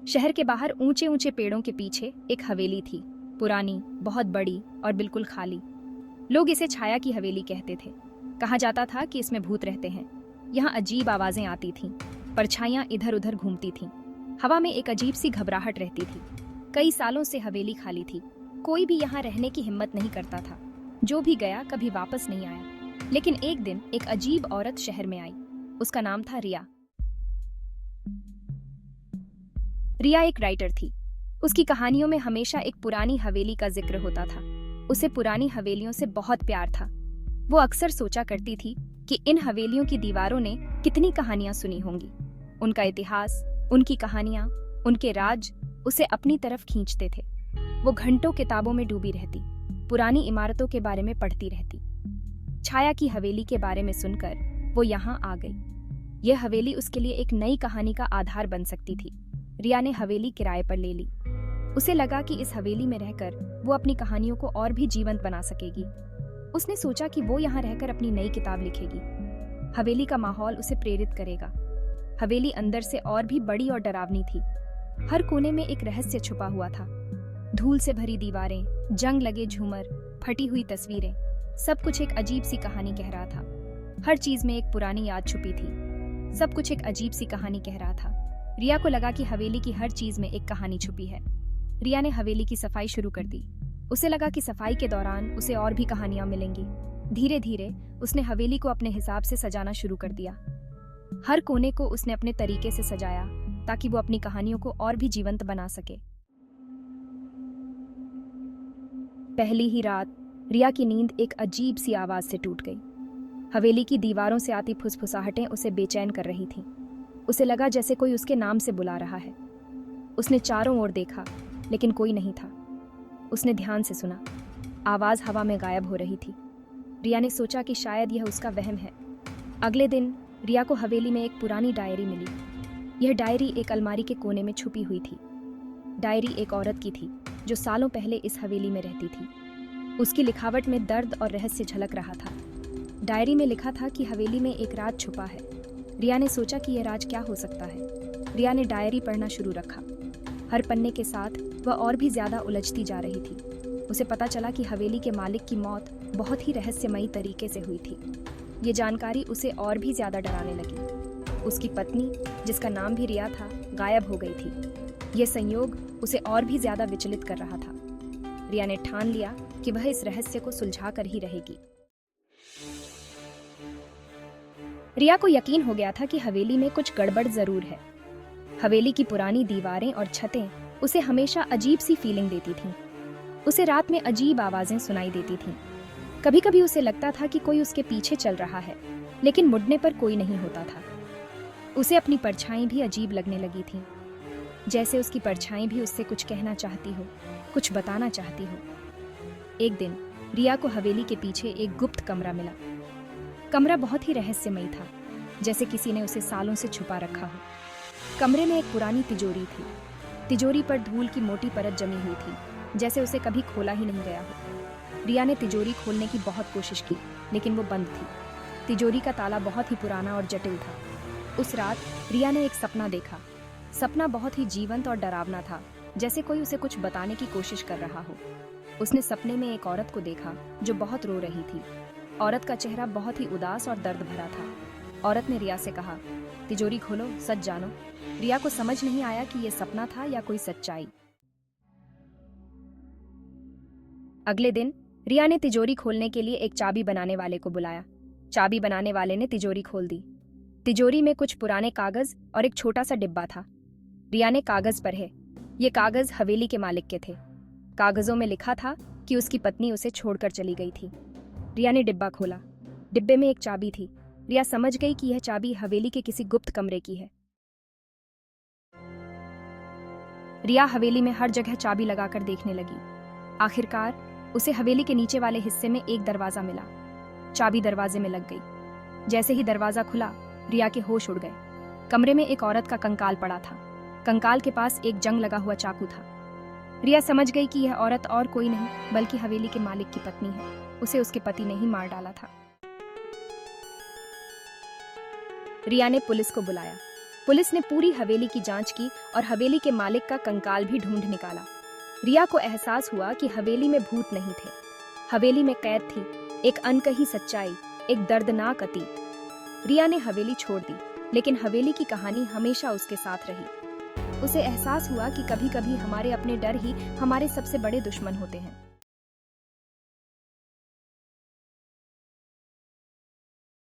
शहर के बाहर ऊंचे ऊंचे पेड़ों के पीछे एक हवेली थी, पुरानी, बहुत बड़ी और बिल्कुल खाली। लोग इसे छाया की हवेली कहते थे। कहा जाता था कि इसमें भूत रहते हैं। यहाँ अजीब आवाजें आती थीं, परछाइयाँ इधर उधर घूमती थीं, हवा में एक अजीब सी घबराहट रहती थी। कई सालों से हवेली खाली थी, कोई भी यहाँ रहने की हिम्मत नहीं करता था। जो भी गया कभी वापस नहीं आया। लेकिन एक दिन एक अजीब औरत शहर में आई। उसका नाम था रिया। रिया एक राइटर थी। उसकी कहानियों में हमेशा एक पुरानी हवेली का जिक्र होता था। उसे पुरानी हवेलियों से बहुत प्यार था। वो अक्सर सोचा करती थी कि इन हवेलियों की दीवारों ने कितनी कहानियां सुनी होंगी। उनका इतिहास, उनकी कहानियां, उनके राज उसे अपनी तरफ खींचते थे। वो घंटों किताबों में डूबी रहती, पुरानी इमारतों के बारे में पढ़ती रहती। छाया की हवेली के बारे में सुनकर वो यहाँ आ गई। यह हवेली उसके लिए एक नई कहानी का आधार बन सकती थी। रिया ने हवेली किराए पर ले ली। उसे लगा कि इस हवेली में रहकर वो अपनी कहानियों को और भी जीवंत बना सकेगी। उसने सोचा कि वो यहाँ रहकर अपनी नई किताब लिखेगी। हवेली का माहौल उसे प्रेरित करेगा। हवेली अंदर से और भी बड़ी और डरावनी थी। हर कोने में एक रहस्य छुपा हुआ था। धूल से भरी दीवारें, जंग लगे झूमर, फटी हुई तस्वीरें, सब कुछ एक अजीब सी कहानी कह रहा था। हर चीज में एक पुरानी याद छुपी थी। सब कुछ एक अजीब सी कहानी कह रहा था। रिया को लगा कि हवेली की हर चीज में एक कहानी छुपी है। रिया ने हवेली की सफाई शुरू कर दी। उसे लगा कि सफाई के दौरान उसे और भी कहानियां मिलेंगी। धीरे धीरे उसने हवेली को अपने हिसाब से सजाना शुरू कर दिया। हर कोने को उसने अपने तरीके से सजाया ताकि वो अपनी कहानियों को और भी जीवंत बना सके। पहली ही रात रिया की नींद एक अजीब सी आवाज से टूट गई। हवेली की दीवारों से आती फुसफुसाहटें उसे बेचैन कर रही थीं। उसे लगा जैसे कोई उसके नाम से बुला रहा है। उसने चारों ओर देखा, लेकिन कोई नहीं था। उसने ध्यान से सुना। आवाज हवा में गायब हो रही थी। रिया ने सोचा कि शायद यह उसका वहम है। अगले दिन रिया को हवेली में एक पुरानी डायरी मिली। यह डायरी एक अलमारी के कोने में छुपी हुई थी। डायरी एक औरत की थी जो सालों पहले इस हवेली में रहती थी। उसकी लिखावट में दर्द और रहस्य झलक रहा था। डायरी में लिखा था कि हवेली में एक राज छुपा है। रिया ने सोचा कि यह राज क्या हो सकता है। रिया ने डायरी पढ़ना शुरू रखा। हर पन्ने के साथ वह और भी ज्यादा उलझती जा रही थी। उसे पता चला कि हवेली के मालिक की मौत बहुत ही रहस्यमयी तरीके से हुई थी। ये जानकारी उसे और भी ज्यादा डराने लगी। उसकी पत्नी, जिसका नाम भी रिया था, गायब हो गई थी। यह संयोग उसे और भी ज्यादा विचलित कर रहा था। रिया ने ठान लिया कि वह इस रहस्य को सुलझा कर ही रहेगी। रिया को यकीन हो गया था कि हवेली में कुछ गड़बड़ जरूर है। हवेली की पुरानी दीवारें और छतें उसे हमेशा अजीब सी फीलिंग देती थीं। उसे रात में अजीब आवाजें सुनाई देती थीं। कभी कभी उसे लगता था कि कोई उसके पीछे चल रहा है, लेकिन मुड़ने पर कोई नहीं होता था। उसे अपनी परछाई भी अजीब लगने लगी थीं, जैसे उसकी परछाई भी उससे कुछ कहना चाहती हो, कुछ बताना चाहती हो। एक दिन रिया को हवेली के पीछे एक गुप्त कमरा मिला। कमरा बहुत ही रहस्यमयी था, जैसे किसी ने उसे सालों से छुपा रखा हो। कमरे में एक पुरानी तिजोरी थी। तिजोरी पर धूल की मोटी परत जमी हुई थी, जैसे उसे कभी खोला ही नहीं गया हो। रिया ने तिजोरी खोलने की बहुत कोशिश की, लेकिन वो बंद थी। तिजोरी का ताला बहुत ही पुराना और जटिल था। उस रात रिया ने एक सपना देखा। सपना बहुत ही जीवंत और डरावना था, जैसे कोई उसे कुछ बताने की कोशिश कर रहा हो। उसने सपने में एक औरत को देखा जो बहुत रो रही थी। औरत का चेहरा बहुत ही उदास और दर्द भरा था। औरत ने रिया से कहा, तिजोरी खोलो, सच जानो। रिया को समझ नहीं आया कि यह सपना था या कोई सच्चाई। अगले दिन रिया ने तिजोरी खोलने के लिए एक चाबी बनाने वाले को बुलाया। चाबी बनाने वाले ने तिजोरी खोल दी। तिजोरी में कुछ पुराने कागज और एक छोटा सा डिब्बा था। रिया ने कागज पढ़े। ये कागज हवेली के मालिक के थे। कागजों में लिखा था कि उसकी पत्नी उसे छोड़कर चली गई थी। रिया ने डिब्बा खोला। डिब्बे में एक चाबी थी। रिया समझ गई कि यह चाबी हवेली के किसी गुप्त कमरे की है। रिया हवेली में हर जगह चाबी लगाकर देखने लगी। आखिरकार उसे हवेली के नीचे वाले हिस्से में एक दरवाजा मिला। चाबी दरवाजे में लग गई। जैसे ही दरवाजा खुला, रिया के होश उड़ गए। कमरे में एक औरत का कंकाल पड़ा था। कंकाल के पास एक जंग लगा हुआ चाकू था। रिया समझ गई कि यह औरत और कोई नहीं बल्कि हवेली के मालिक की पत्नी है। उसे उसके पति ने ही मार डाला था। रिया ने पुलिस को बुलाया। पुलिस ने पूरी हवेली की जांच की और हवेली के मालिक का कंकाल भी ढूंढ निकाला। रिया को एहसास हुआ कि हवेली में भूत नहीं थे, हवेली में कैद थी एक अनकही सच्चाई, एक दर्दनाक अतीत। रिया ने हवेली छोड़ दी, लेकिन हवेली की कहानी हमेशा उसके साथ रही। उसे एहसास हुआ कि कभी-कभी हमारे अपने डर ही हमारे सबसे बड़े दुश्मन होते हैं।